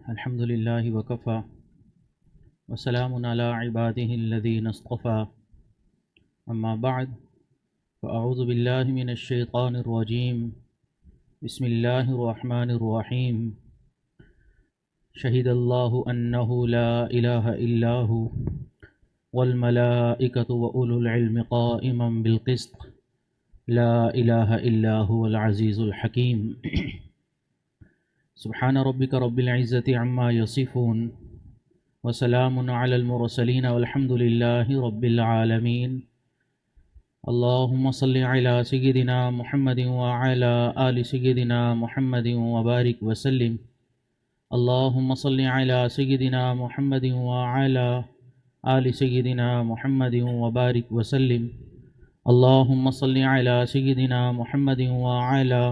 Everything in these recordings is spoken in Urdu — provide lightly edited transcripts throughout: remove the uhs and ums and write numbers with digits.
الحمد لله وكفى وسلام على عباده الذين اصطفى أما بعد فأعوذ بالله من الشيطان الرجيم بسم الله الرحمن الرحيم شهد الله أنه لا إله إلا هو والملائكة وأولو العلم قائما بالقسط لا إله إلا هو العزيز الحكيم سبحان ربك رب العزة عما يصفون وسلام على المرسلين والحمد لله رب العالمين اللهم صل على سيدنا محمد وعلى آل سيدنا محمد وبارك وسلم اللهم صل على سيدنا محمد وعلى آل سيدنا محمد وبارك وسلم اللهم صل على سيدنا محمد وعلى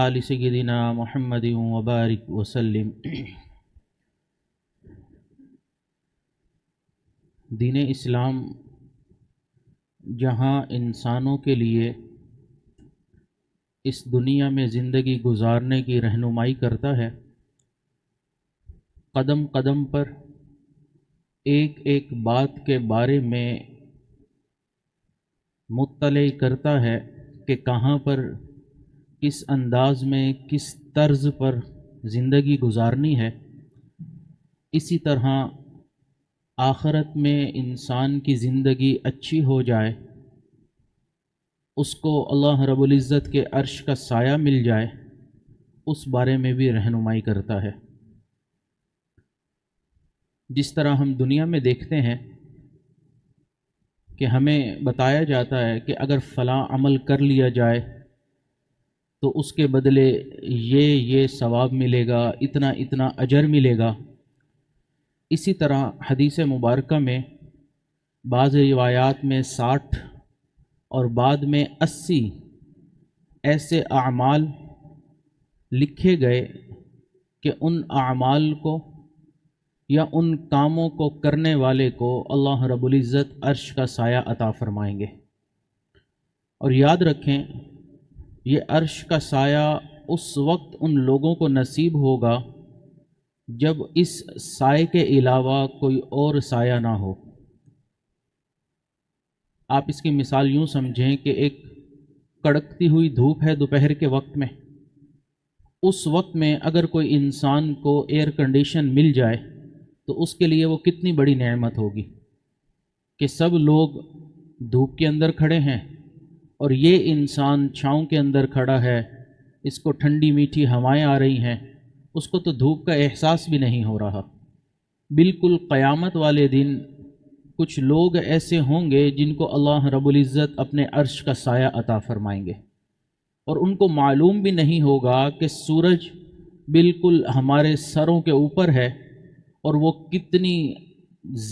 آل سيدنا محمد وبارك وسلم۔ دین اسلام جہاں انسانوں کے لیے اس دنیا میں زندگی گزارنے کی رہنمائی کرتا ہے، قدم قدم پر ایک ایک بات کے بارے میں مطلع کرتا ہے کہ کہاں پر کس انداز میں کس طرز پر زندگی گزارنی ہے، اسی طرح آخرت میں انسان کی زندگی اچھی ہو جائے، اس کو اللہ رب العزت کے عرش کا سایہ مل جائے، اس بارے میں بھی رہنمائی کرتا ہے۔ جس طرح ہم دنیا میں دیکھتے ہیں کہ ہمیں بتایا جاتا ہے کہ اگر فلاں عمل کر لیا جائے تو اس کے بدلے یہ ثواب ملے گا، اتنا اتنا اجر ملے گا۔ اسی طرح حدیث مبارکہ میں بعض روایات میں 60 اور بعد میں 80 ایسے اعمال لکھے گئے کہ ان اعمال کو یا ان کاموں کو کرنے والے کو اللہ رب العزت عرش کا سایہ عطا فرمائیں گے۔ اور یاد رکھیں، یہ عرش کا سایہ اس وقت ان لوگوں کو نصیب ہوگا جب اس سائے کے علاوہ کوئی اور سایہ نہ ہو۔ آپ اس کی مثال یوں سمجھیں کہ ایک کڑکتی ہوئی دھوپ ہے دوپہر کے وقت میں، اس وقت میں اگر کوئی انسان کو ایئر کنڈیشن مل جائے تو اس کے لیے وہ کتنی بڑی نعمت ہوگی کہ سب لوگ دھوپ کے اندر کھڑے ہیں اور یہ انسان چھاؤں کے اندر کھڑا ہے، اس کو ٹھنڈی میٹھی ہوائیں آ رہی ہیں، اس کو تو دھوپ کا احساس بھی نہیں ہو رہا۔ بالکل قیامت والے دن کچھ لوگ ایسے ہوں گے جن کو اللہ رب العزت اپنے عرش کا سایہ عطا فرمائیں گے، اور ان کو معلوم بھی نہیں ہوگا کہ سورج بالکل ہمارے سروں کے اوپر ہے اور وہ کتنی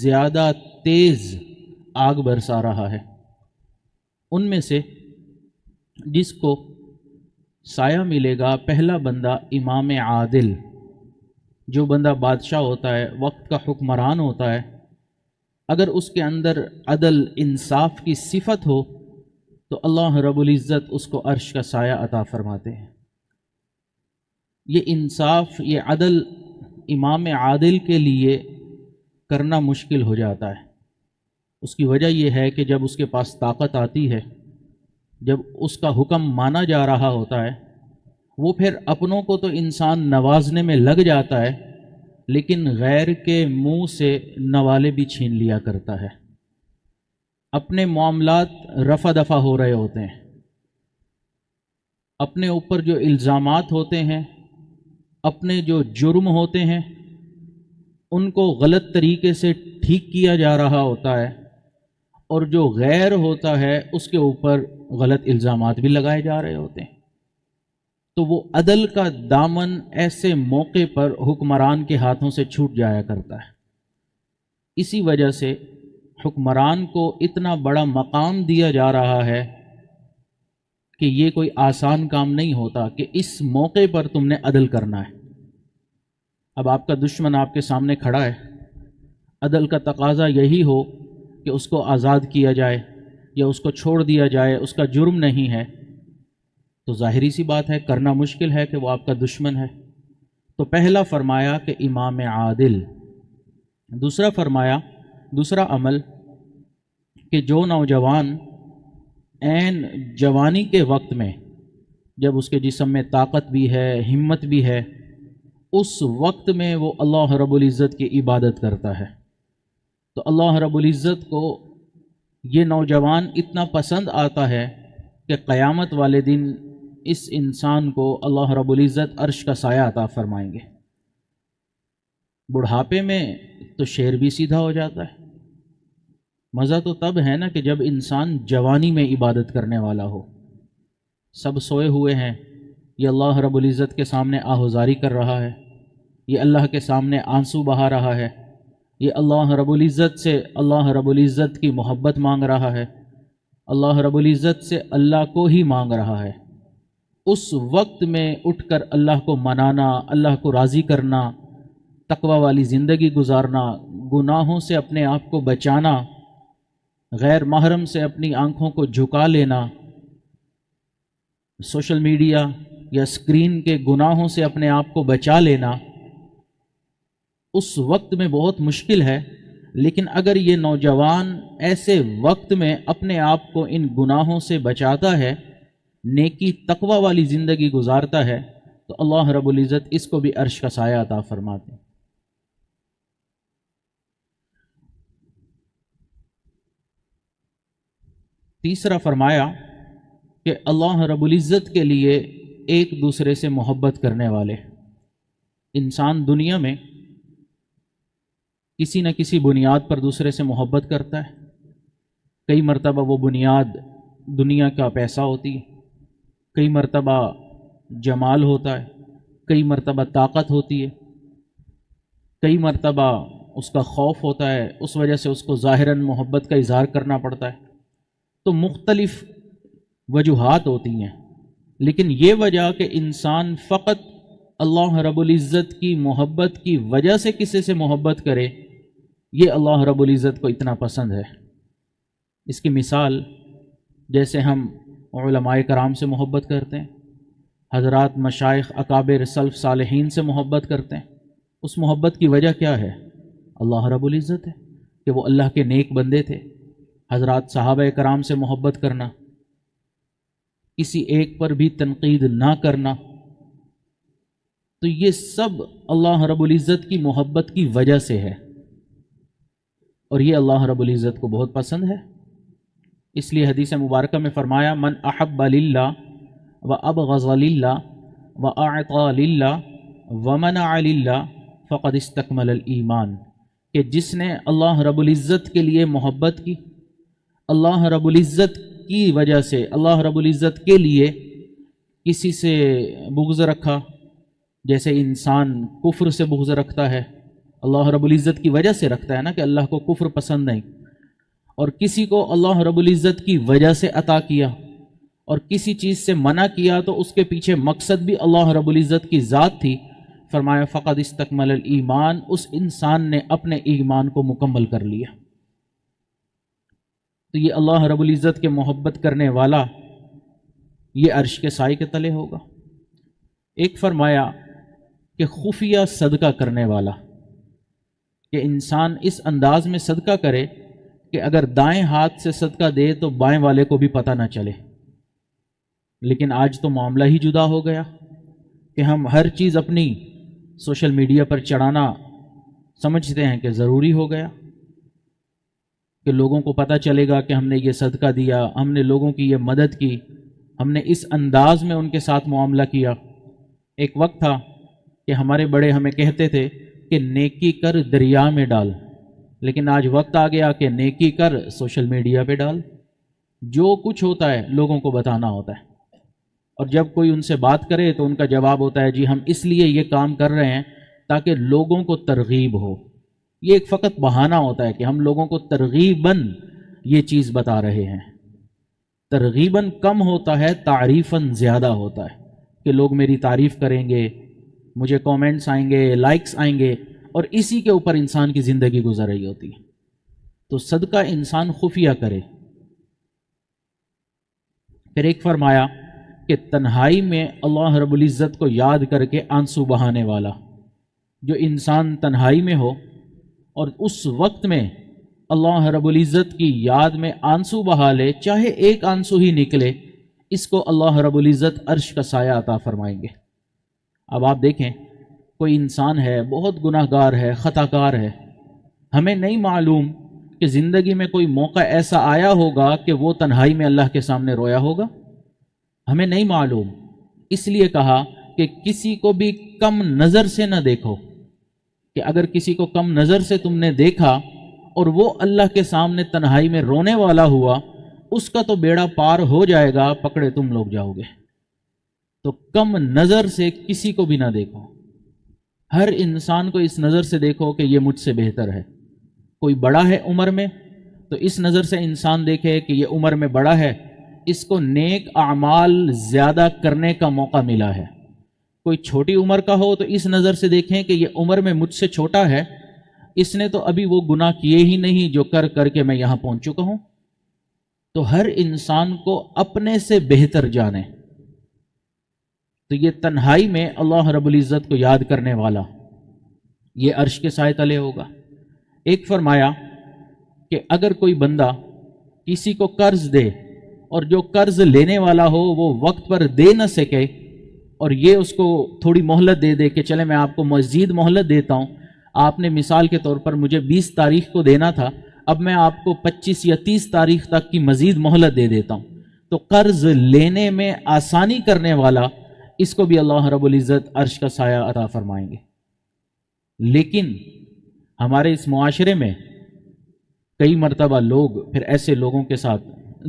زیادہ تیز آگ برسا رہا ہے۔ ان میں سے جس کو سایہ ملے گا، پہلا بندہ امام عادل، جو بندہ بادشاہ ہوتا ہے، وقت کا حکمران ہوتا ہے، اگر اس کے اندر عدل انصاف کی صفت ہو تو اللہ رب العزت اس کو عرش کا سایہ عطا فرماتے ہیں۔ یہ انصاف، یہ عدل امام عادل کے لیے کرنا مشکل ہو جاتا ہے۔ اس کی وجہ یہ ہے کہ جب اس کے پاس طاقت آتی ہے، جب اس کا حکم مانا جا رہا ہوتا ہے، وہ پھر اپنوں کو تو انسان نوازنے میں لگ جاتا ہے، لیکن غیر کے منہ سے نوالے بھی چھین لیا کرتا ہے۔ اپنے معاملات رفع دفع ہو رہے ہوتے ہیں، اپنے اوپر جو الزامات ہوتے ہیں، اپنے جو جرم ہوتے ہیں، ان کو غلط طریقے سے ٹھیک کیا جا رہا ہوتا ہے، اور جو غیر ہوتا ہے اس کے اوپر غلط الزامات بھی لگائے جا رہے ہوتے ہیں۔ تو وہ عدل کا دامن ایسے موقع پر حکمران کے ہاتھوں سے چھوٹ جایا کرتا ہے۔ اسی وجہ سے حکمران کو اتنا بڑا مقام دیا جا رہا ہے کہ یہ کوئی آسان کام نہیں ہوتا کہ اس موقع پر تم نے عدل کرنا ہے۔ اب آپ کا دشمن آپ کے سامنے کھڑا ہے، عدل کا تقاضا یہی ہو کہ اس کو آزاد کیا جائے یا اس کو چھوڑ دیا جائے، اس کا جرم نہیں ہے، تو ظاہری سی بات ہے کرنا مشکل ہے کہ وہ آپ کا دشمن ہے۔ تو پہلا فرمایا کہ امام عادل، دوسرا فرمایا دوسرا عمل کہ جو نوجوان عین جوانی کے وقت میں جب اس کے جسم میں طاقت بھی ہے، ہمت بھی ہے، اس وقت میں وہ اللہ رب العزت کی عبادت کرتا ہے، تو اللہ رب العزت کو یہ نوجوان اتنا پسند آتا ہے کہ قیامت والے دن اس انسان کو اللہ رب العزت عرش کا سایہ عطا فرمائیں گے۔ بڑھاپے میں تو شیر بھی سیدھا ہو جاتا ہے۔ مزہ تو تب ہے نا کہ جب انسان جوانی میں عبادت کرنے والا ہو، سب سوئے ہوئے ہیں، یہ اللہ رب العزت کے سامنے آہوزاری کر رہا ہے، یہ اللہ کے سامنے آنسو بہا رہا ہے، یہ اللہ رب العزت سے اللہ رب العزت کی محبت مانگ رہا ہے، اللہ رب العزت سے اللہ کو ہی مانگ رہا ہے۔ اس وقت میں اٹھ کر اللہ کو منانا، اللہ کو راضی کرنا، تقوی والی زندگی گزارنا، گناہوں سے اپنے آپ کو بچانا، غیر محرم سے اپنی آنکھوں کو جھکا لینا، سوشل میڈیا یا اسکرین کے گناہوں سے اپنے آپ کو بچا لینا، اس وقت میں بہت مشکل ہے۔ لیکن اگر یہ نوجوان ایسے وقت میں اپنے آپ کو ان گناہوں سے بچاتا ہے، نیکی تقوی والی زندگی گزارتا ہے، تو اللہ رب العزت اس کو بھی عرش کا سایہ عطا فرماتے ہیں۔ تیسرا فرمایا کہ اللہ رب العزت کے لیے ایک دوسرے سے محبت کرنے والے انسان دنیا میں کسی نہ کسی بنیاد پر دوسرے سے محبت کرتا ہے۔ کئی مرتبہ وہ بنیاد دنیا کا پیسہ ہوتی ہے، کئی مرتبہ جمال ہوتا ہے، کئی مرتبہ طاقت ہوتی ہے، کئی مرتبہ اس کا خوف ہوتا ہے، اس وجہ سے اس کو ظاہراً محبت کا اظہار کرنا پڑتا ہے۔ تو مختلف وجوہات ہوتی ہیں، لیکن یہ وجہ کہ انسان فقط اللہ رب العزت کی محبت کی وجہ سے کسی سے محبت کرے، یہ اللہ رب العزت کو اتنا پسند ہے۔ اس کی مثال جیسے ہم علماء کرام سے محبت کرتے ہیں، حضرات مشائخ اکابر سلف صالحین سے محبت کرتے ہیں، اس محبت کی وجہ کیا ہے؟ اللہ رب العزت ہے کہ وہ اللہ کے نیک بندے تھے۔ حضرات صحابہ کرام سے محبت کرنا، کسی ایک پر بھی تنقید نہ کرنا، تو یہ سب اللہ رب العزت کی محبت کی وجہ سے ہے، اور یہ اللہ رب العزت کو بہت پسند ہے۔ اس لیے حدیث مبارکہ میں فرمایا من احب للہ وابغض للہ واعطى للہ ومنع للہ فقد استکمل الایمان، کہ جس نے اللہ رب العزت کے لیے محبت کی، اللہ رب العزت کی وجہ سے، اللہ رب العزت کے لیے کسی سے بغض رکھا، جیسے انسان کفر سے بغض رکھتا ہے، اللہ رب العزت کی وجہ سے رکھتا ہے نا کہ اللہ کو کفر پسند نہیں، اور کسی کو اللہ رب العزت کی وجہ سے عطا کیا اور کسی چیز سے منع کیا تو اس کے پیچھے مقصد بھی اللہ رب العزت کی ذات تھی، فرمایا فقد استکمل الایمان، اس انسان نے اپنے ایمان کو مکمل کر لیا۔ تو یہ اللہ رب العزت کے محبت کرنے والا یہ عرش کے سائے کے تلے ہوگا۔ ایک فرمایا کہ خفیہ صدقہ کرنے والا، کہ انسان اس انداز میں صدقہ کرے کہ اگر دائیں ہاتھ سے صدقہ دے تو بائیں والے کو بھی پتہ نہ چلے۔ لیکن آج تو معاملہ ہی جدا ہو گیا کہ ہم ہر چیز اپنی سوشل میڈیا پر چڑھانا سمجھتے ہیں کہ ضروری ہو گیا، کہ لوگوں کو پتہ چلے گا کہ ہم نے یہ صدقہ دیا، ہم نے لوگوں کی یہ مدد کی، ہم نے اس انداز میں ان کے ساتھ معاملہ کیا۔ ایک وقت تھا کہ ہمارے بڑے ہمیں کہتے تھے کہ نیکی کر دریا میں ڈال، لیکن آج وقت آ گیا کہ نیکی کر سوشل میڈیا پہ ڈال۔ جو کچھ ہوتا ہے لوگوں کو بتانا ہوتا ہے، اور جب کوئی ان سے بات کرے تو ان کا جواب ہوتا ہے جی ہم اس لیے یہ کام کر رہے ہیں تاکہ لوگوں کو ترغیب ہو۔ یہ ایک فقط بہانہ ہوتا ہے کہ ہم لوگوں کو ترغیباً یہ چیز بتا رہے ہیں۔ ترغیباً کم ہوتا ہے، تعریفاً زیادہ ہوتا ہے کہ لوگ میری تعریف کریں گے، مجھے کومنٹس آئیں گے، لائکس آئیں گے، اور اسی کے اوپر انسان کی زندگی گزر رہی ہوتی ہے۔ تو صدقہ انسان خفیہ کرے۔ پھر ایک فرمایا کہ تنہائی میں اللہ رب العزت کو یاد کر کے آنسو بہانے والا، جو انسان تنہائی میں ہو اور اس وقت میں اللہ رب العزت کی یاد میں آنسو بہا لے، چاہے ایک آنسو ہی نکلے، اس کو اللہ رب العزت عرش کا سایہ عطا فرمائیں گے۔ اب آپ دیکھیں، کوئی انسان ہے بہت گناہ گار ہے، خطا کار ہے، ہمیں نہیں معلوم کہ زندگی میں کوئی موقع ایسا آیا ہوگا کہ وہ تنہائی میں اللہ کے سامنے رویا ہوگا، ہمیں نہیں معلوم۔ اس لیے کہا کہ کسی کو بھی کم نظر سے نہ دیکھو، کہ اگر کسی کو کم نظر سے تم نے دیکھا اور وہ اللہ کے سامنے تنہائی میں رونے والا ہوا، اس کا تو بیڑا پار ہو جائے گا، پکڑے تم لوگ جاؤ گے۔ تو کم نظر سے کسی کو بھی نہ دیکھو، ہر انسان کو اس نظر سے دیکھو کہ یہ مجھ سے بہتر ہے۔ کوئی بڑا ہے عمر میں تو اس نظر سے انسان دیکھے کہ یہ عمر میں بڑا ہے، اس کو نیک اعمال زیادہ کرنے کا موقع ملا ہے۔ کوئی چھوٹی عمر کا ہو تو اس نظر سے دیکھیں کہ یہ عمر میں مجھ سے چھوٹا ہے، اس نے تو ابھی وہ گناہ کیے ہی نہیں جو کر کر کے میں یہاں پہنچ چکا ہوں۔ تو ہر انسان کو اپنے سے بہتر جانے۔ تو یہ تنہائی میں اللہ رب العزت کو یاد کرنے والا یہ عرش کے سائے تلے ہوگا۔ ایک فرمایا کہ اگر کوئی بندہ کسی کو قرض دے اور جو قرض لینے والا ہو وہ وقت پر دے نہ سکے، اور یہ اس کو تھوڑی مہلت دے دے کہ چلے میں آپ کو مزید مہلت دیتا ہوں، آپ نے مثال کے طور پر مجھے 20 تاریخ کو دینا تھا، اب میں آپ کو 25 یا 30 تاریخ تک کی مزید مہلت دے دیتا ہوں، تو قرض لینے میں آسانی کرنے والا، اس کو بھی اللہ رب العزت عرش کا سایہ عطا فرمائیں گے۔ لیکن ہمارے اس معاشرے میں کئی مرتبہ لوگ پھر ایسے لوگوں کے ساتھ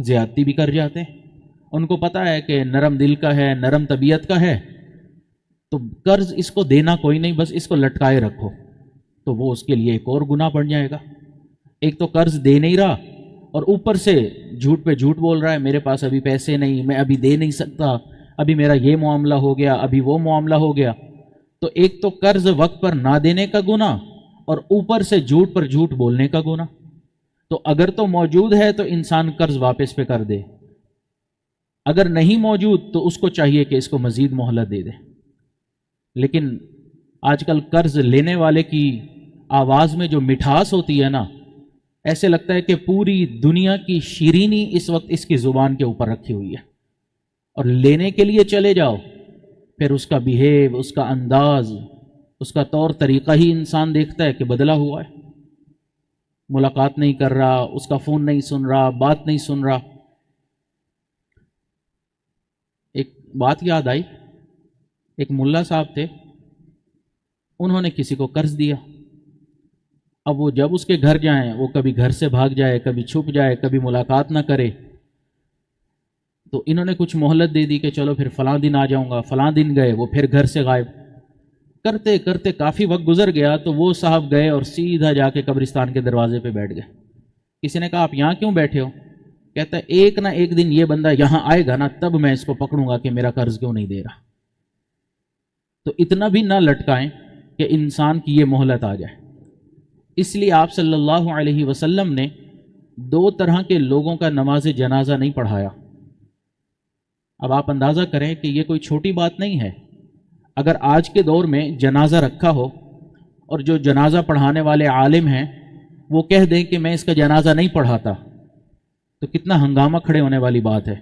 زیادتی بھی کر جاتے ہیں۔ ان کو پتہ ہے کہ نرم دل کا ہے، نرم طبیعت کا ہے، تو قرض اس کو دینا کوئی نہیں، بس اس کو لٹکائے رکھو، تو وہ اس کے لیے ایک اور گناہ بڑھ جائے گا۔ ایک تو قرض دے نہیں رہا اور اوپر سے جھوٹ پہ جھوٹ بول رہا ہے، میرے پاس ابھی پیسے نہیں، میں ابھی دے نہیں سکتا، ابھی میرا یہ معاملہ ہو گیا، ابھی وہ معاملہ ہو گیا۔ تو ایک تو قرض وقت پر نہ دینے کا گناہ اور اوپر سے جھوٹ پر جھوٹ بولنے کا گناہ۔ تو اگر تو موجود ہے تو انسان قرض واپس پہ کر دے، اگر نہیں موجود تو اس کو چاہیے کہ اس کو مزید مہلت دے دے۔ لیکن آج کل قرض لینے والے کی آواز میں جو مٹھاس ہوتی ہے نا، ایسے لگتا ہے کہ پوری دنیا کی شیرینی اس وقت اس کی زبان کے اوپر رکھی ہوئی ہے، اور لینے کے لیے چلے جاؤ، پھر اس کا بیہیو، اس کا انداز، اس کا طور طریقہ ہی انسان دیکھتا ہے کہ بدلا ہوا ہے۔ ملاقات نہیں کر رہا، اس کا فون نہیں سن رہا، بات نہیں سن رہا۔ ایک بات یاد آئی، ایک ملا صاحب تھے، انہوں نے کسی کو قرض دیا۔ اب وہ جب اس کے گھر جائیں، وہ کبھی گھر سے بھاگ جائے، کبھی چھپ جائے، کبھی ملاقات نہ کرے۔ تو انہوں نے کچھ مہلت دے دی کہ چلو پھر فلاں دن آ جاؤں گا، فلاں دن گئے، وہ پھر گھر سے غائب۔ کرتے کرتے کافی وقت گزر گیا تو وہ صاحب گئے اور سیدھا جا کے قبرستان کے دروازے پہ بیٹھ گئے۔ کسی نے کہا آپ یہاں کیوں بیٹھے ہو؟ کہتا ہے ایک نہ ایک دن یہ بندہ یہاں آئے گا نا، تب میں اس کو پکڑوں گا کہ میرا قرض کیوں نہیں دے رہا۔ تو اتنا بھی نہ لٹکائیں کہ انسان کی یہ مہلت آ جائے۔ اس لیے آپ صلی اللہ علیہ وسلم نے 2 طرح کے لوگوں کا نماز جنازہ نہیں پڑھایا۔ اب آپ اندازہ کریں کہ یہ کوئی چھوٹی بات نہیں ہے۔ اگر آج کے دور میں جنازہ رکھا ہو اور جو جنازہ پڑھانے والے عالم ہیں وہ کہہ دیں کہ میں اس کا جنازہ نہیں پڑھاتا، تو کتنا ہنگامہ کھڑے ہونے والی بات ہے،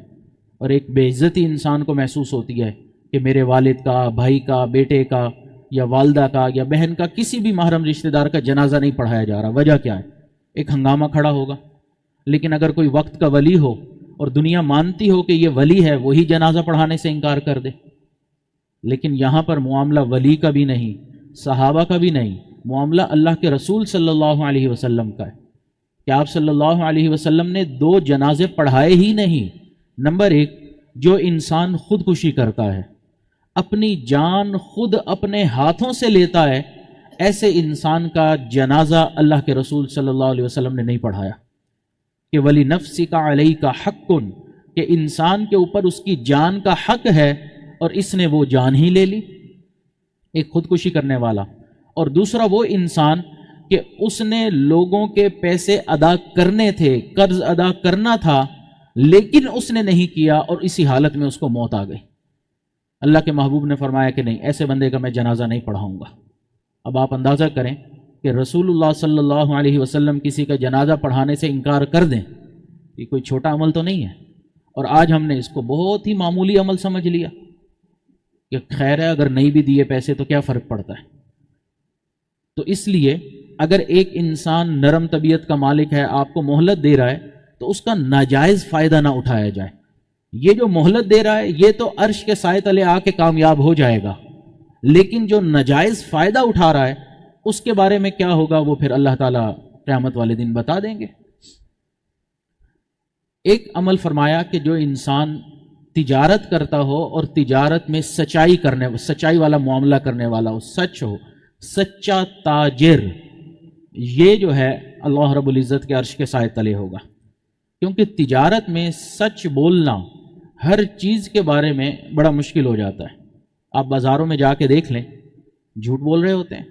اور ایک بے عزتی انسان کو محسوس ہوتی ہے کہ میرے والد کا، بھائی کا، بیٹے کا یا والدہ کا یا بہن کا، کسی بھی محرم رشتہ دار کا جنازہ نہیں پڑھایا جا رہا۔ وجہ کیا ہے؟ ایک ہنگامہ کھڑا ہوگا۔ لیکن اگر کوئی وقت کا ولی ہو اور دنیا مانتی ہو کہ یہ ولی ہے، وہی جنازہ پڑھانے سے انکار کر دے۔ لیکن یہاں پر معاملہ ولی کا بھی نہیں، صحابہ کا بھی نہیں، معاملہ اللہ کے رسول صلی اللہ علیہ وسلم کا ہے کہ آپ صلی اللہ علیہ وسلم نے 2 جنازے پڑھائے ہی نہیں۔ نمبر 1، جو انسان خودکشی کرتا ہے، اپنی جان خود اپنے ہاتھوں سے لیتا ہے، ایسے انسان کا جنازہ اللہ کے رسول صلی اللہ علیہ وسلم نے نہیں پڑھایا کہ ولی نفسی کا علیہ کا حق، کہ انسان کے اوپر اس کی جان کا حق ہے اور اس نے وہ جان ہی لے لی، ایک خودکشی کرنے والا۔ اور دوسرا وہ انسان کہ اس نے لوگوں کے پیسے ادا کرنے تھے، قرض ادا کرنا تھا، لیکن اس نے نہیں کیا اور اسی حالت میں اس کو موت آ گئی. اللہ کے محبوب نے فرمایا کہ نہیں، ایسے بندے کا میں جنازہ نہیں پڑھاؤں گا. اب آپ اندازہ کریں کہ رسول اللہ صلی اللہ علیہ وسلم کسی کا جنازہ پڑھانے سے انکار کر دیں، یہ کوئی چھوٹا عمل تو نہیں ہے. اور آج ہم نے اس کو بہت ہی معمولی عمل سمجھ لیا کہ خیر ہے، اگر نہیں بھی دیے پیسے تو کیا فرق پڑتا ہے. تو اس لیے اگر ایک انسان نرم طبیعت کا مالک ہے، آپ کو مہلت دے رہا ہے، تو اس کا ناجائز فائدہ نہ اٹھایا جائے. یہ جو مہلت دے رہا ہے یہ تو عرش کے سائے تلے آ کے کامیاب ہو جائے گا، لیکن جو ناجائز فائدہ اٹھا رہا ہے اس کے بارے میں کیا ہوگا وہ پھر اللہ تعالیٰ قیامت والے دن بتا دیں گے. ایک عمل فرمایا کہ جو انسان تجارت کرتا ہو اور تجارت میں سچائی والا معاملہ کرنے والا ہو، سچ ہو، سچا تاجر، یہ جو ہے اللہ رب العزت کے عرش کے سائے تلے ہوگا. کیونکہ تجارت میں سچ بولنا ہر چیز کے بارے میں بڑا مشکل ہو جاتا ہے. آپ بازاروں میں جا کے دیکھ لیں، جھوٹ بول رہے ہوتے ہیں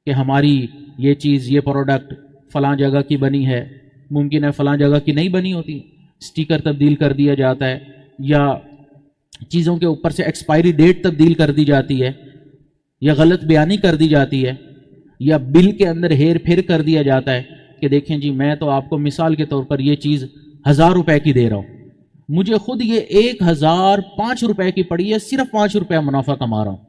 کہ ہماری یہ چیز، یہ پروڈکٹ فلاں جگہ کی بنی ہے، ممکن ہے فلاں جگہ کی نہیں بنی ہوتی، سٹیکر تبدیل کر دیا جاتا ہے، یا چیزوں کے اوپر سے ایکسپائری ڈیٹ تبدیل کر دی جاتی ہے، یا غلط بیانی کر دی جاتی ہے، یا بل کے اندر ہیر پھیر کر دیا جاتا ہے کہ دیکھیں جی میں تو آپ کو مثال کے طور پر یہ چیز 1000 روپے کی دے رہا ہوں، مجھے خود یہ 1005 روپے کی پڑی ہے، صرف 5 روپے منافع کما رہا ہوں.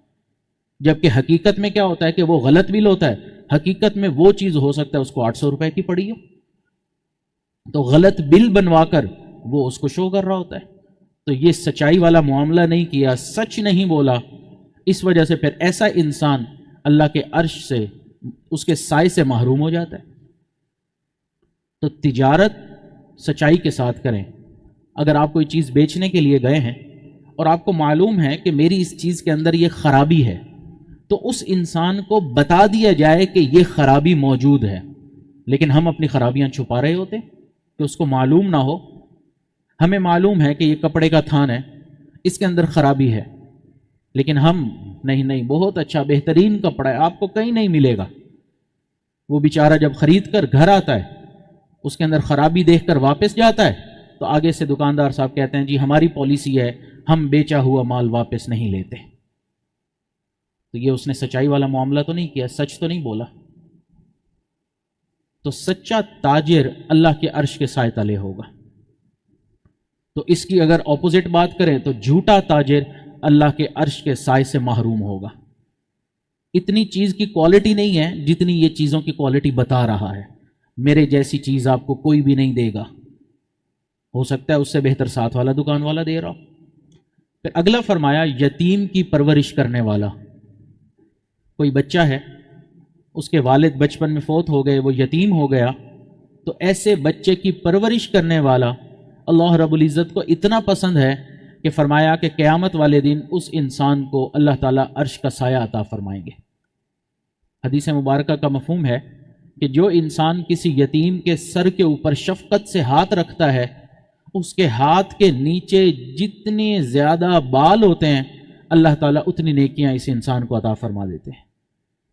جبکہ حقیقت میں کیا ہوتا ہے کہ وہ غلط بل ہوتا ہے، حقیقت میں وہ چیز ہو سکتا ہے اس کو 800 روپے کی پڑی ہو، تو غلط بل بنوا کر وہ اس کو شو کر رہا ہوتا ہے. تو یہ سچائی والا معاملہ نہیں کیا، سچ نہیں بولا، اس وجہ سے پھر ایسا انسان اللہ کے عرش سے، اس کے سائے سے محروم ہو جاتا ہے. تو تجارت سچائی کے ساتھ کریں. اگر آپ کوئی چیز بیچنے کے لیے گئے ہیں اور آپ کو معلوم ہے کہ میری اس چیز کے اندر یہ خرابی ہے، تو اس انسان کو بتا دیا جائے کہ یہ خرابی موجود ہے. لیکن ہم اپنی خرابیاں چھپا رہے ہوتے کہ اس کو معلوم نہ ہو. ہمیں معلوم ہے کہ یہ کپڑے کا تھان ہے، اس کے اندر خرابی ہے، لیکن ہم نہیں بہت اچھا بہترین کپڑا ہے، آپ کو کہیں نہیں ملے گا. وہ بیچارہ جب خرید کر گھر آتا ہے، اس کے اندر خرابی دیکھ کر واپس جاتا ہے، تو آگے سے دکاندار صاحب کہتے ہیں جی ہماری پالیسی ہے، ہم بیچا ہوا مال واپس نہیں لیتے. تو یہ اس نے سچائی والا معاملہ تو نہیں کیا، سچ تو نہیں بولا. تو سچا تاجر اللہ کے عرش کے سائے تلے ہوگا. تو اس کی اگر اپوزٹ بات کریں تو جھوٹا تاجر اللہ کے عرش کے سائے سے محروم ہوگا. اتنی چیز کی کوالٹی نہیں ہے جتنی یہ چیزوں کی کوالٹی بتا رہا ہے. میرے جیسی چیز آپ کو کوئی بھی نہیں دے گا، ہو سکتا ہے اس سے بہتر ساتھ والا دکان والا دے رہا. پھر اگلا فرمایا یتیم کی پرورش کرنے والا. کوئی بچہ ہے، اس کے والد بچپن میں فوت ہو گئے، وہ یتیم ہو گیا، تو ایسے بچے کی پرورش کرنے والا اللہ رب العزت کو اتنا پسند ہے کہ فرمایا کہ قیامت والے دن اس انسان کو اللہ تعالیٰ عرش کا سایہ عطا فرمائیں گے. حدیث مبارکہ کا مفہوم ہے کہ جو انسان کسی یتیم کے سر کے اوپر شفقت سے ہاتھ رکھتا ہے، اس کے ہاتھ کے نیچے جتنے زیادہ بال ہوتے ہیں اللہ تعالیٰ اتنی نیکیاں اس انسان کو عطا فرما دیتے ہیں.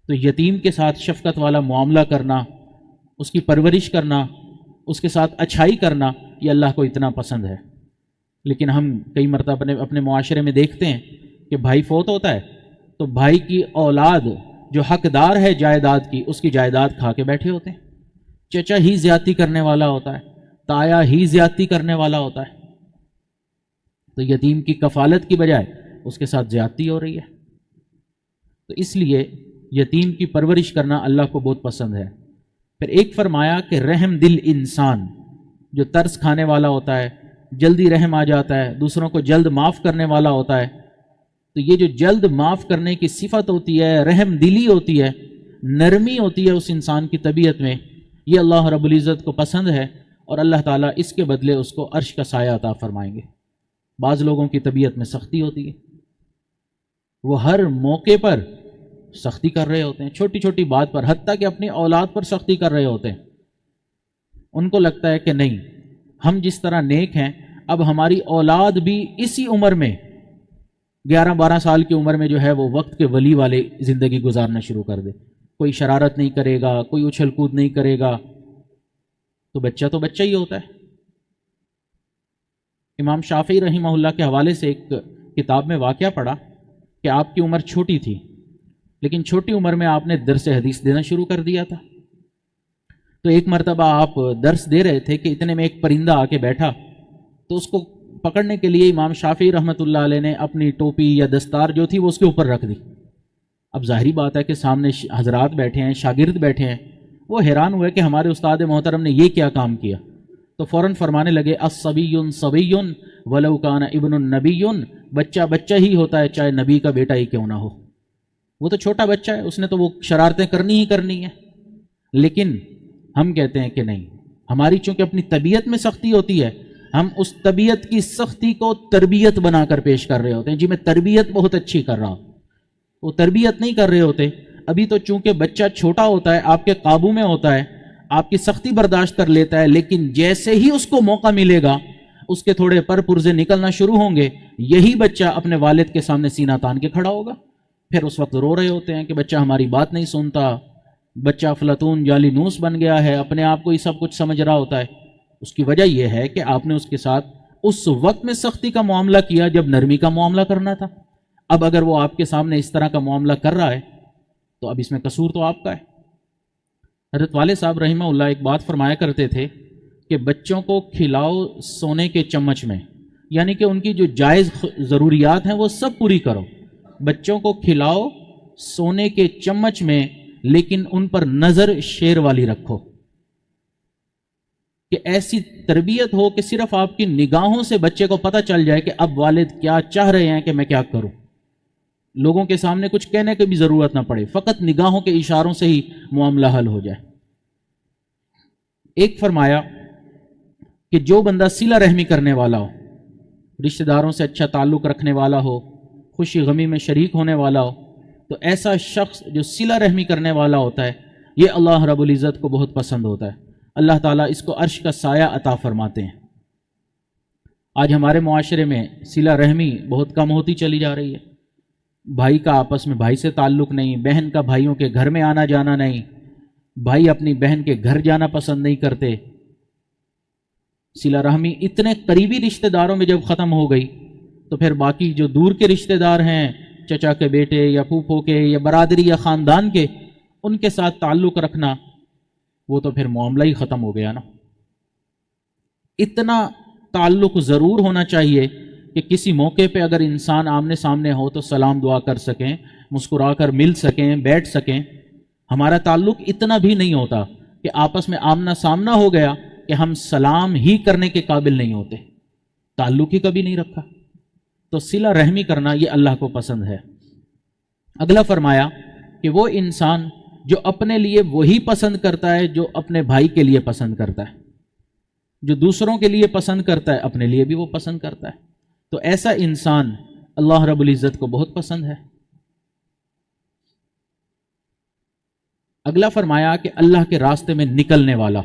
تو یتیم کے ساتھ شفقت والا معاملہ کرنا، اس کی پرورش کرنا، اس کے ساتھ اچھائی کرنا، یہ اللہ کو اتنا پسند ہے. لیکن ہم کئی مرتبہ اپنے معاشرے میں دیکھتے ہیں کہ بھائی فوت ہوتا ہے تو بھائی کی اولاد جو حقدار ہے جائیداد کی، اس کی جائیداد کھا کے بیٹھے ہوتے ہیں. چچا ہی زیادتی کرنے والا ہوتا ہے، تایا ہی زیادتی کرنے والا ہوتا ہے. تو یتیم کی کفالت کی بجائے اس کے ساتھ زیادتی ہو رہی ہے. تو اس لیے یتیم کی پرورش کرنا اللہ کو بہت پسند ہے. پھر ایک فرمایا کہ رحم دل انسان جو ترس کھانے والا ہوتا ہے، جلدی رحم آ جاتا ہے، دوسروں کو جلد معاف کرنے والا ہوتا ہے. تو یہ جو جلد معاف کرنے کی صفت ہوتی ہے، رحم دلی ہوتی ہے، نرمی ہوتی ہے اس انسان کی طبیعت میں، یہ اللہ رب العزت کو پسند ہے، اور اللہ تعالیٰ اس کے بدلے اس کو عرش کا سایہ عطا فرمائیں گے. بعض لوگوں کی طبیعت میں سختی ہوتی ہے، وہ ہر موقع پر سختی کر رہے ہوتے ہیں، چھوٹی چھوٹی بات پر، حتیٰ کہ اپنی اولاد پر سختی کر رہے ہوتے ہیں. ان کو لگتا ہے کہ نہیں، ہم جس طرح نیک ہیں، اب ہماری اولاد بھی اسی عمر میں 11-12 سال کی عمر میں جو ہے وہ وقت کے ولی والے زندگی گزارنا شروع کر دے. کوئی شرارت نہیں کرے گا، کوئی اچھل کود نہیں کرے گا. تو بچہ ہی ہوتا ہے. امام شافعی رحمہ اللہ کے حوالے سے ایک کتاب میں واقعہ پڑھا کہ آپ کی عمر چھوٹی تھی، لیکن چھوٹی عمر میں آپ نے درس حدیث دینا شروع کر دیا تھا۔ تو ایک مرتبہ آپ درس دے رہے تھے کہ اتنے میں ایک پرندہ آ کے بیٹھا، تو اس کو پکڑنے کے لیے امام شافعی رحمۃ اللہ علیہ نے اپنی ٹوپی یا دستار جو تھی وہ اس کے اوپر رکھ دی۔ اب ظاہری بات ہے کہ سامنے حضرات بیٹھے ہیں، شاگرد بیٹھے ہیں، وہ حیران ہوئے کہ ہمارے استاد محترم نے یہ کیا کام کیا، تو فوراً فرمانے لگے الصبی صبی ولو کان ابن النبی، بچہ بچہ ہی ہوتا ہے چاہے نبی کا بیٹا ہی کیوں نہ ہو، وہ تو چھوٹا بچہ ہے، اس نے تو وہ شرارتیں کرنی ہی کرنی ہے۔ لیکن ہم کہتے ہیں کہ نہیں، ہماری چونکہ اپنی طبیعت میں سختی ہوتی ہے، ہم اس طبیعت کی سختی کو تربیت بنا کر پیش کر رہے ہوتے ہیں۔ جی میں تربیت بہت اچھی کر رہا ہوں، وہ تربیت نہیں کر رہے ہوتے، ابھی تو چونکہ بچہ چھوٹا ہوتا ہے، آپ کے قابو میں ہوتا ہے، آپ کی سختی برداشت کر لیتا ہے، لیکن جیسے ہی اس کو موقع ملے گا اس کے تھوڑے پر پرزے نکلنا شروع ہوں گے، یہی بچہ اپنے والد کے سامنے سینہ تان کے کھڑا ہوگا، پھر اس وقت رو رہے ہوتے ہیں کہ بچہ ہماری بات نہیں سنتا، بچہ افلاطون جعلی نوس بن گیا ہے، اپنے آپ کو ہی سب کچھ سمجھ رہا ہوتا ہے۔ اس کی وجہ یہ ہے کہ آپ نے اس کے ساتھ اس وقت میں سختی کا معاملہ کیا جب نرمی کا معاملہ کرنا تھا۔ اب اگر وہ آپ کے سامنے اس طرح کا معاملہ کر رہا ہے تو اب اس میں قصور تو آپ کا ہے۔ حضرت والد صاحب رحمہ اللہ ایک بات فرمایا کرتے تھے کہ بچوں کو کھلاؤ سونے کے چمچ میں، یعنی کہ ان کی جو جائز ضروریات ہیں وہ سب پوری کرو، بچوں کو کھلاؤ سونے کے چمچ میں، لیکن ان پر نظر شیر والی رکھو، کہ ایسی تربیت ہو کہ صرف آپ کی نگاہوں سے بچے کو پتہ چل جائے کہ اب والد کیا چاہ رہے ہیں کہ میں کیا کروں، لوگوں کے سامنے کچھ کہنے کی بھی ضرورت نہ پڑے، فقط نگاہوں کے اشاروں سے ہی معاملہ حل ہو جائے۔ ایک فرمایا کہ جو بندہ صلہ رحمی کرنے والا ہو، رشتہ داروں سے اچھا تعلق رکھنے والا ہو، خوشی غمی میں شریک ہونے والا ہو، تو ایسا شخص جو صلہ رحمی کرنے والا ہوتا ہے یہ اللہ رب العزت کو بہت پسند ہوتا ہے، اللہ تعالیٰ اس کو عرش کا سایہ عطا فرماتے ہیں۔ آج ہمارے معاشرے میں صلہ رحمی بہت کم ہوتی چلی جا رہی ہے، بھائی کا آپس میں بھائی سے تعلق نہیں، بہن کا بھائیوں کے گھر میں آنا جانا نہیں، بھائی اپنی بہن کے گھر جانا پسند نہیں کرتے۔ صلہ رحمی اتنے قریبی رشتہ داروں میں جب ختم ہو گئی تو پھر باقی جو دور کے رشتہ دار ہیں، چچا کے بیٹے یا پھوپھو کے یا برادری یا خاندان کے، ان کے ساتھ تعلق رکھنا وہ تو پھر معاملہ ہی ختم ہو گیا نا۔ اتنا تعلق ضرور ہونا چاہیے کہ کسی موقع پہ اگر انسان آمنے سامنے ہو تو سلام دعا کر سکیں، مسکرا کر مل سکیں، بیٹھ سکیں۔ ہمارا تعلق اتنا بھی نہیں ہوتا کہ آپس میں آمنا سامنا ہو گیا کہ ہم سلام ہی کرنے کے قابل نہیں ہوتے، تعلق ہی کبھی نہیں رکھا۔ تو صلہ رحمی کرنا یہ اللہ کو پسند ہے۔ اگلا فرمایا کہ وہ انسان جو اپنے لیے وہی پسند کرتا ہے جو اپنے بھائی کے لیے پسند کرتا ہے، جو دوسروں کے لیے پسند کرتا ہے اپنے لیے بھی وہ پسند کرتا ہے، تو ایسا انسان اللہ رب العزت کو بہت پسند ہے۔ اگلا فرمایا کہ اللہ کے راستے میں نکلنے والا،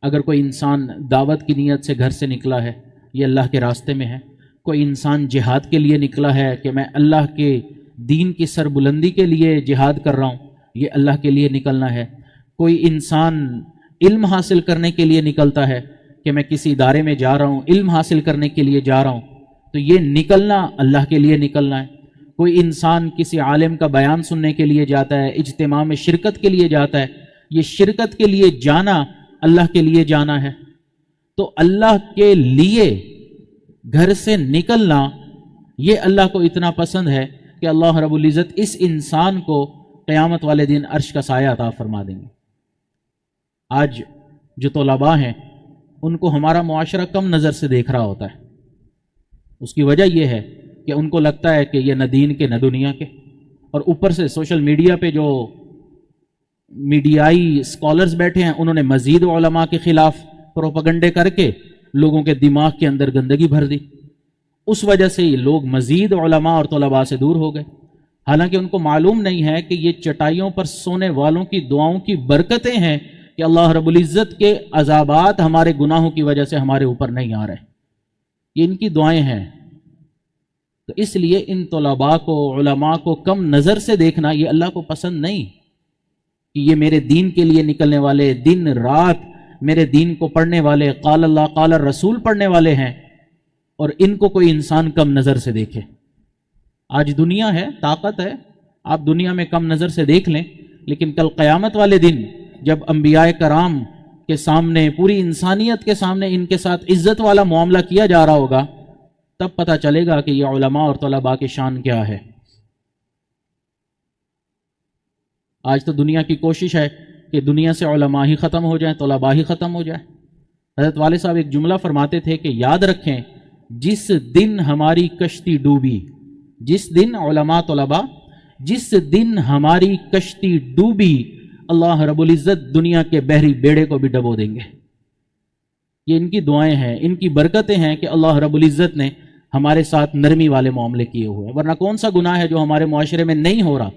اگر کوئی انسان دعوت کی نیت سے گھر سے نکلا ہے یہ اللہ کے راستے میں ہے، کوئی انسان جہاد کے لیے نکلا ہے کہ میں اللہ کے دین کی سربلندی کے لیے جہاد کر رہا ہوں، یہ اللہ کے لیے نکلنا ہے، کوئی انسان علم حاصل کرنے کے لیے نکلتا ہے کہ میں کسی ادارے میں جا رہا ہوں، علم حاصل کرنے کے لیے جا رہا ہوں، تو یہ نکلنا اللہ کے لیے نکلنا ہے۔ کوئی انسان کسی عالم کا بیان سننے کے لیے جاتا ہے، اجتماع میں شرکت کے لیے جاتا ہے، یہ شرکت کے لیے جانا اللہ کے لیے جانا ہے۔ تو اللہ کے لیے گھر سے نکلنا یہ اللہ کو اتنا پسند ہے کہ اللہ رب العزت اس انسان کو قیامت والے دن عرش کا سایہ عطا فرما دیں گے۔ آج جو طلباء ہیں ان کو ہمارا معاشرہ کم نظر سے دیکھ رہا ہوتا ہے، اس کی وجہ یہ ہے کہ ان کو لگتا ہے کہ یہ نہ دین کے نہ دنیا کے، اور اوپر سے سوشل میڈیا پہ جو میڈیائی اسکالرز بیٹھے ہیں انہوں نے مزید علماء کے خلاف پروپیگنڈے کر کے لوگوں کے دماغ کے اندر گندگی بھر دی، اس وجہ سے لوگ مزید علماء اور طلباء سے دور ہو گئے، حالانکہ ان کو معلوم نہیں ہے کہ یہ چٹائیوں پر سونے والوں کی دعاؤں کی برکتیں ہیں کہ اللہ رب العزت کے عذابات ہمارے گناہوں کی وجہ سے ہمارے اوپر نہیں آ رہے، یہ ان کی دعائیں ہیں۔ تو اس لیے ان طلباء کو، علماء کو کم نظر سے دیکھنا یہ اللہ کو پسند نہیں، کہ یہ میرے دین کے لیے نکلنے والے، دن رات میرے دین کو پڑھنے والے، قال اللہ قال الرسول پڑھنے والے ہیں، اور ان کو کوئی انسان کم نظر سے دیکھے. آج دنیا ہے، طاقت ہے، آپ دنیا میں کم نظر سے دیکھ لیں، لیکن کل قیامت والے دن جب انبیاء کرام کے سامنے، پوری انسانیت کے سامنے ان کے ساتھ عزت والا معاملہ کیا جا رہا ہوگا، تب پتہ چلے گا کہ یہ علماء اور طلباء کی شان کیا ہے. آج تو دنیا کی کوشش ہے کہ دنیا سے علماء ہی ختم ہو جائیں، طلباء ہی ختم ہو جائیں. حضرت والد صاحب ایک جملہ فرماتے تھے کہ یاد رکھیں، جس دن ہماری کشتی ڈوبی، جس دن علماء طلباء، جس دن ہماری کشتی ڈوبی، اللہ رب العزت دنیا کے بحری بیڑے کو بھی ڈبو دیں گے. یہ ان کی دعائیں ہیں، ان کی برکتیں ہیں کہ اللہ رب العزت نے ہمارے ساتھ نرمی والے معاملے کیے ہوئے ہیں. ورنہ کون سا گناہ ہے جو ہمارے معاشرے میں نہیں ہو رہا؟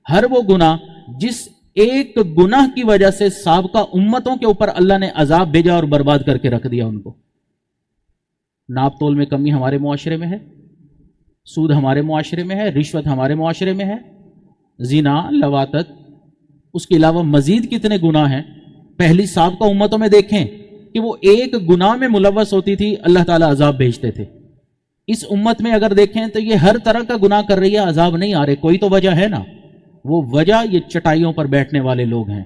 ہر وہ گناہ جس ایک گناہ کی وجہ سے سابقہ امتوں کے اوپر اللہ نے عذاب بھیجا اور برباد کر کے رکھ دیا ان کو. ناپ تول میں کمی ہمارے معاشرے میں ہے، سود ہمارے معاشرے میں ہے، رشوت ہمارے معاشرے میں ہے، زنا، لواطت، اس کے علاوہ مزید کتنے گناہ ہیں. پہلی سابقہ امتوں میں دیکھیں کہ وہ ایک گناہ میں ملوث ہوتی تھی، اللہ تعالیٰ عذاب بھیجتے تھے. اس امت میں اگر دیکھیں تو یہ ہر طرح کا گناہ کر رہی ہے، عذاب نہیں آ رہے. کوئی تو وجہ ہے نا. وہ وجہ یہ چٹائیوں پر بیٹھنے والے لوگ ہیں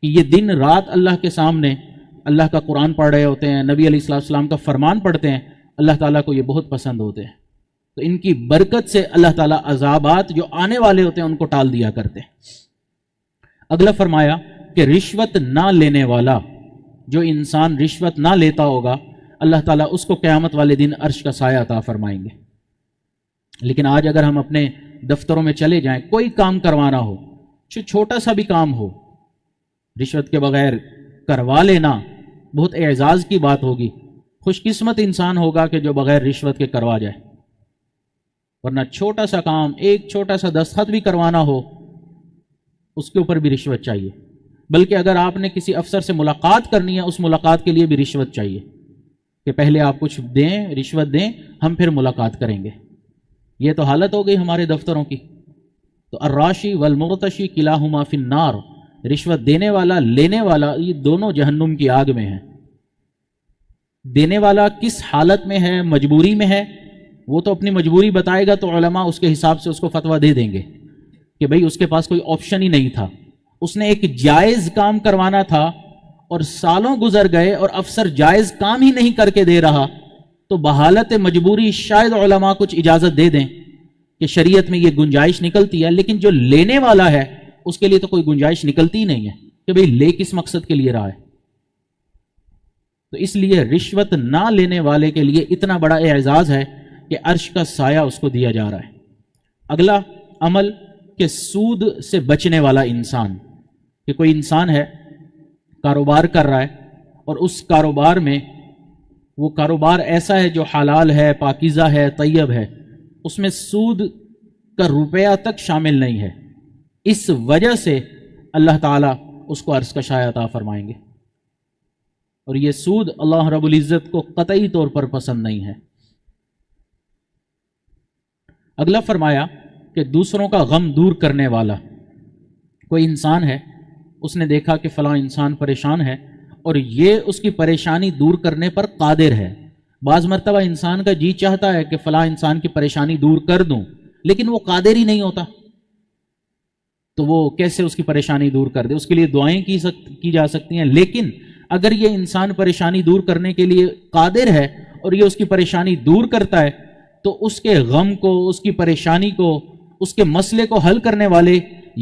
کہ یہ دن رات اللہ کے سامنے اللہ کا قرآن پڑھ رہے ہوتے ہیں، نبی علیہ السلام کا فرمان پڑھتے ہیں. اللہ تعالیٰ کو یہ بہت پسند ہوتے ہیں، تو ان کی برکت سے اللہ تعالیٰ عذابات جو آنے والے ہوتے ہیں ان کو ٹال دیا کرتے ہیں. اگلا فرمایا کہ رشوت نہ لینے والا، جو انسان رشوت نہ لیتا ہوگا، اللہ تعالیٰ اس کو قیامت والے دن عرش کا سایہ عطا فرمائیں گے. لیکن آج اگر ہم اپنے دفتروں میں چلے جائیں، کوئی کام کروانا ہو، چھوٹا سا بھی کام ہو، رشوت کے بغیر کروا لینا بہت اعزاز کی بات ہوگی. خوش قسمت انسان ہوگا کہ جو بغیر رشوت کے کروا جائے. ورنہ چھوٹا سا کام، ایک چھوٹا سا دستخط بھی کروانا ہو، اس کے اوپر بھی رشوت چاہیے. بلکہ اگر آپ نے کسی افسر سے ملاقات کرنی ہے، اس ملاقات کے لیے بھی رشوت چاہیے کہ پہلے آپ کچھ دیں، رشوت دیں، ہم پھر ملاقات کریں گے. یہ تو حالت ہو گئی ہمارے دفتروں کی. تو الراشی والمرتشی کلاہما فی النار، رشوت دینے والا، لینے والا، یہ دونوں جہنم کی آگ میں ہیں. دینے والا کس حالت میں ہے؟ مجبوری میں ہے، وہ تو اپنی مجبوری بتائے گا تو علماء اس کے حساب سے اس کو فتویٰ دے دیں گے کہ بھئی اس کے پاس کوئی آپشن ہی نہیں تھا، اس نے ایک جائز کام کروانا تھا اور سالوں گزر گئے اور افسر جائز کام ہی نہیں کر کے دے رہا. تو بحالت مجبوری شاید علماء کچھ اجازت دے دیں کہ شریعت میں یہ گنجائش نکلتی ہے. لیکن جو لینے والا ہے اس کے لیے تو کوئی گنجائش نکلتی ہی نہیں ہے کہ بھئی لے کس مقصد کے لیے رہا ہے. تو اس لیے رشوت نہ لینے والے کے لیے اتنا بڑا اعزاز ہے کہ عرش کا سایہ اس کو دیا جا رہا ہے. اگلا عمل کہ سود سے بچنے والا انسان، کہ کوئی انسان ہے، کاروبار کر رہا ہے، اور اس کاروبار میں وہ کاروبار ایسا ہے جو حلال ہے، پاکیزہ ہے، طیب ہے، اس میں سود کا روپیہ تک شامل نہیں ہے. اس وجہ سے اللہ تعالیٰ اس کو عرش کا سایہ عطا فرمائیں گے. اور یہ سود اللہ رب العزت کو قطعی طور پر پسند نہیں ہے. اگلا فرمایا کہ دوسروں کا غم دور کرنے والا. کوئی انسان ہے، اس نے دیکھا کہ فلاں انسان پریشان ہے اور یہ اس کی پریشانی دور کرنے پر قادر ہے. بعض مرتبہ انسان کا جی چاہتا ہے کہ فلاں انسان کی پریشانی دور کر دوں، لیکن وہ قادر ہی نہیں ہوتا. تو وہ کیسے اس کی پریشانی دور کر دے؟ اس کے لیے دعائیں کی جا سکتی ہیں. لیکن اگر یہ انسان پریشانی دور کرنے کے لیے قادر ہے اور یہ اس کی پریشانی دور کرتا ہے، تو اس کے غم کو، اس کی پریشانی کو، اس کے مسئلے کو حل کرنے والے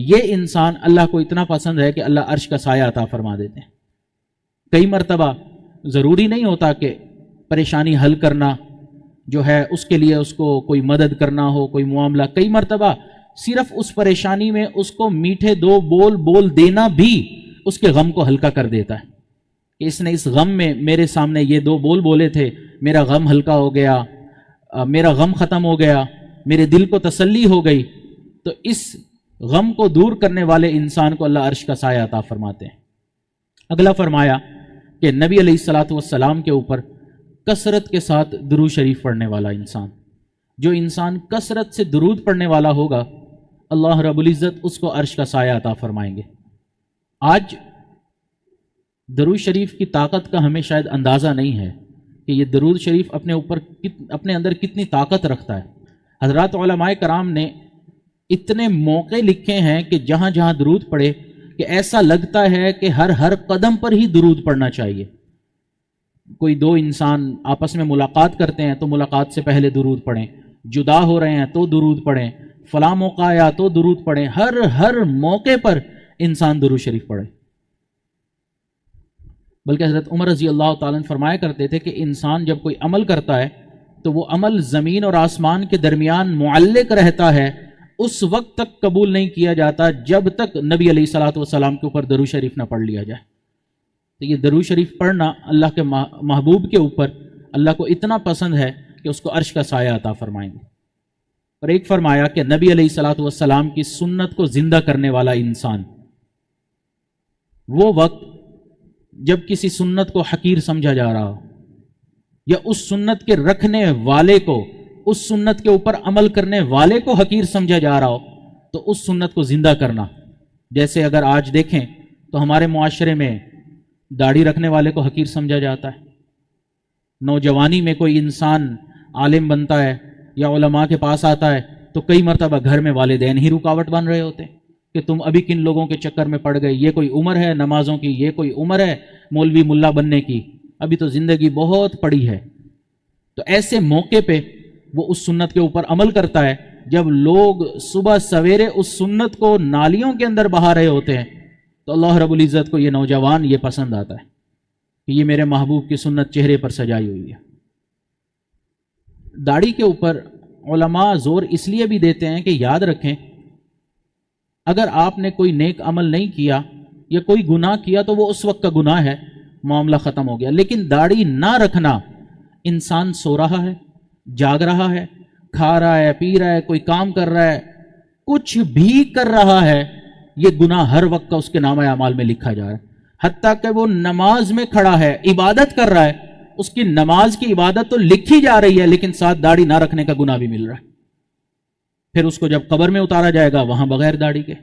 یہ انسان اللہ کو اتنا پسند ہے کہ اللہ عرش کا سایہ عطا فرما دیتے ہیں. کئی مرتبہ ضروری نہیں ہوتا کہ پریشانی حل کرنا جو ہے اس کے لیے اس کو کوئی مدد کرنا ہو، کوئی معاملہ. کئی مرتبہ صرف اس پریشانی میں اس کو میٹھے دو بول دینا بھی اس کے غم کو ہلکا کر دیتا ہے کہ اس نے اس غم میں میرے سامنے یہ دو بولے تھے، میرا غم ہلکا ہو گیا، میرا غم ختم ہو گیا، میرے دل کو تسلی ہو گئی. تو اس غم کو دور کرنے والے انسان کو اللہ عرش کا سایہ عطا فرماتے ہیں. اگلا فرمایا کہ نبی علیہ الصلوۃ والسلام کے اوپر کثرت کے ساتھ درود شریف پڑھنے والا انسان، جو انسان کثرت سے درود پڑھنے والا ہوگا، اللہ رب العزت اس کو عرش کا سایہ عطا فرمائیں گے. آج درود شریف کی طاقت کا ہمیں شاید اندازہ نہیں ہے کہ یہ درود شریف اپنے اندر کتنی طاقت رکھتا ہے۔ حضرات علماء کرام نے اتنے موقع لکھے ہیں کہ جہاں جہاں درود پڑھے کہ ایسا لگتا ہے کہ ہر قدم پر ہی درود پڑھنا چاہیے۔ کوئی دو انسان آپس میں ملاقات کرتے ہیں تو ملاقات سے پہلے درود پڑھیں، جدا ہو رہے ہیں تو درود پڑھیں، فلاں موقع آیا تو درود پڑھیں، ہر موقع پر انسان درود شریف پڑھے۔ بلکہ حضرت عمر رضی اللہ تعالیٰ عنہ فرمایا کرتے تھے کہ انسان جب کوئی عمل کرتا ہے تو وہ عمل زمین اور آسمان کے درمیان معلق رہتا ہے، اس وقت تک قبول نہیں کیا جاتا جب تک نبی علیہ الصلوۃ والسلام کے اوپر درود شریف نہ پڑھ لیا جائے۔ تو یہ درود شریف پڑھنا اللہ کے محبوب کے اوپر اللہ کو اتنا پسند ہے کہ اس کو عرش کا سایہ عطا فرمائیں گے۔ اور ایک فرمایا کہ نبی علیہ الصلوۃ والسلام کی سنت کو زندہ کرنے والا انسان، وہ وقت جب کسی سنت کو حقیر سمجھا جا رہا ہو یا اس سنت کے رکھنے والے کو، اس سنت کے اوپر عمل کرنے والے کو حقیر سمجھا جا رہا ہو، تو اس سنت کو زندہ کرنا۔ جیسے اگر آج دیکھیں تو ہمارے معاشرے میں داڑھی رکھنے والے کو حقیر سمجھا جاتا ہے، نوجوانی میں کوئی انسان عالم بنتا ہے یا علماء کے پاس آتا ہے تو کئی مرتبہ گھر میں والدین ہی رکاوٹ بن رہے ہوتے ہیں کہ تم ابھی کن لوگوں کے چکر میں پڑ گئے، یہ کوئی عمر ہے نمازوں کی، یہ کوئی عمر ہے مولوی ملا بننے کی، ابھی تو زندگی بہت پڑی ہے۔ تو ایسے موقع پہ وہ اس سنت کے اوپر عمل کرتا ہے۔ جب لوگ صبح سویرے اس سنت کو نالیوں کے اندر بہا رہے ہوتے ہیں تو اللہ رب العزت کو یہ نوجوان یہ پسند آتا ہے کہ یہ میرے محبوب کی سنت چہرے پر سجائی ہوئی ہے۔ داڑھی کے اوپر علماء زور اس لیے بھی دیتے ہیں کہ یاد رکھیں، اگر آپ نے کوئی نیک عمل نہیں کیا یا کوئی گناہ کیا تو وہ اس وقت کا گناہ ہے، معاملہ ختم ہو گیا۔ لیکن داڑھی نہ رکھنا، انسان سو رہا ہے، جاگ رہا ہے، کھا رہا ہے، پی رہا ہے، کوئی کام کر رہا ہے، کچھ بھی کر رہا ہے، یہ گناہ ہر وقت کا اس کے نامہ اعمال میں لکھا جا رہا ہے۔ حتیٰ کہ وہ نماز میں کھڑا ہے، عبادت کر رہا ہے، اس کی نماز کی عبادت تو لکھی جا رہی ہے لیکن ساتھ داڑھی نہ رکھنے کا گناہ بھی مل رہا ہے۔ پھر اس کو جب قبر میں اتارا جائے گا وہاں بغیر داڑھی کے،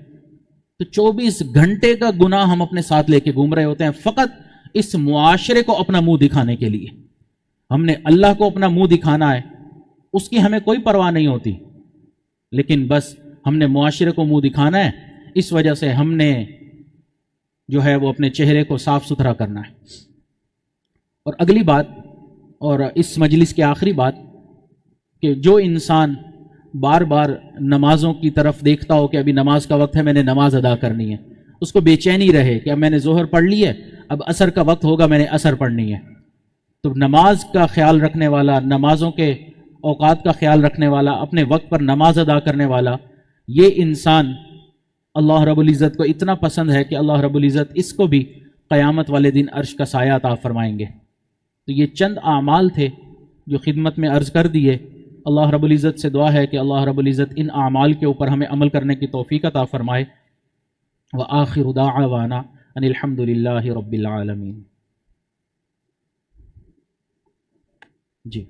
تو 24 گھنٹے کا گناہ ہم اپنے ساتھ لے کے گھوم رہے ہوتے ہیں، فقط اس معاشرے کو اپنا منہ دکھانے کے لیے۔ ہم نے اللہ کو اپنا منہ دکھانا ہے، اس کی ہمیں کوئی پرواہ نہیں ہوتی، لیکن بس ہم نے معاشرے کو منہ دکھانا ہے، اس وجہ سے ہم نے جو ہے وہ اپنے چہرے کو صاف ستھرا کرنا ہے۔ اور اگلی بات، اور اس مجلس کی آخری بات، کہ جو انسان بار بار نمازوں کی طرف دیکھتا ہو کہ ابھی نماز کا وقت ہے، میں نے نماز ادا کرنی ہے، اس کو بے چینی رہے کہ اب میں نے ظہر پڑھ لی ہے، اب عصر کا وقت ہوگا، میں نے عصر پڑھنی ہے۔ تو نماز کا خیال رکھنے والا، نمازوں کے اوقات کا خیال رکھنے والا، اپنے وقت پر نماز ادا کرنے والا، یہ انسان اللہ رب العزت کو اتنا پسند ہے کہ اللہ رب العزت اس کو بھی قیامت والے دن عرش کا سایہ عطا فرمائیں گے۔ تو یہ چند اعمال تھے جو خدمت میں عرض کر دیے۔ اللہ رب العزت سے دعا ہے کہ اللہ رب العزت ان اعمال کے اوپر ہمیں عمل کرنے کی توفیق عطا فرمائے۔ وآخر دعوانا ان الحمد للہ رب العالمین۔ جی